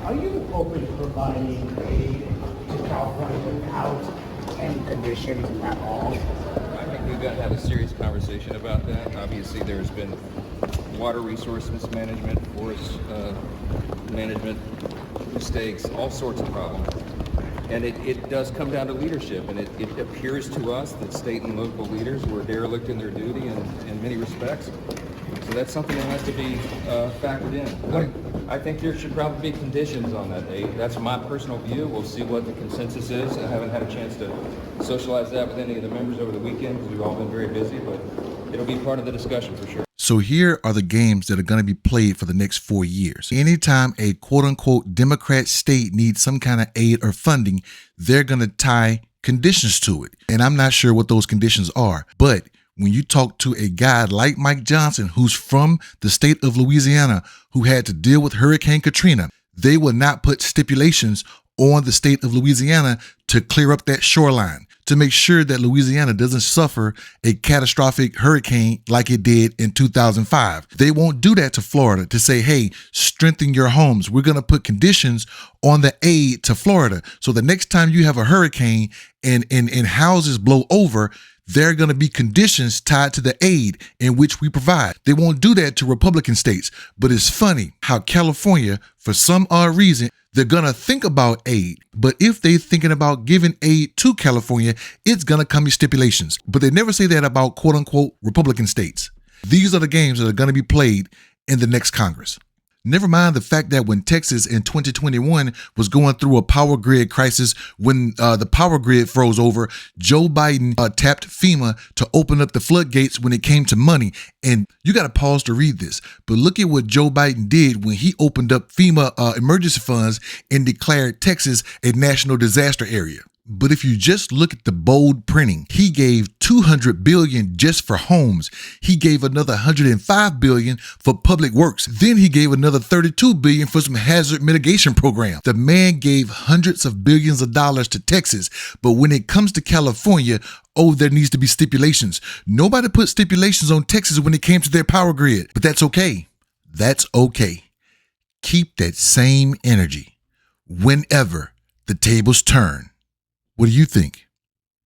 Are you open to providing aid to California without any conditions at all? I think we've got to have a serious conversation about that. Obviously, there's been water resource mismanagement, forest management mistakes, all sorts of problems. And it does come down to leadership, and it appears to us that state and local leaders were derelict in their duty in many respects. So that's something that has to be factored in. I think there should probably be conditions on that aid. That's my personal view. We'll see what the consensus is. I haven't had a chance to socialize that with any of the members over the weekend because we've all been very busy, but it'll be part of the discussion for sure. So here are the games that are going to be played for the next 4 years. Anytime a quote unquote Democrat state needs some kind of aid or funding, they're going to tie conditions to it. And I'm not sure what those conditions are, but when you talk to a guy like Mike Johnson, who's from the state of Louisiana, who had to deal with Hurricane Katrina, they will not put stipulations on the state of Louisiana to clear up that shoreline, to make sure that Louisiana doesn't suffer a catastrophic hurricane like it did in 2005. They won't do that to Florida to say, hey, strengthen your homes. We're going to put conditions on the aid to Florida. So the next time you have a hurricane and houses blow over, there are going to be conditions tied to the aid in which we provide. They won't do that to Republican states. But it's funny how California, for some odd reason, they're going to think about aid. But if they're thinking about giving aid to California, it's going to come in stipulations. But they never say that about quote unquote Republican states. These are the games that are going to be played in the next Congress. Never mind the fact that when Texas in 2021 was going through a power grid crisis, when the power grid froze over, Joe Biden tapped FEMA to open up the floodgates when it came to money. And you got to pause to read this. But look at what Joe Biden did when he opened up FEMA emergency funds and declared Texas a national disaster area. But if you just look at the bold printing, he gave $200 billion just for homes. He gave another $105 billion for public works. Then he gave another $32 billion for some hazard mitigation program. The man gave hundreds of billions of dollars to Texas. But when it comes to California, oh, there needs to be stipulations. Nobody put stipulations on Texas when it came to their power grid. But that's okay. That's okay. Keep that same energy whenever the tables turn. What do you think?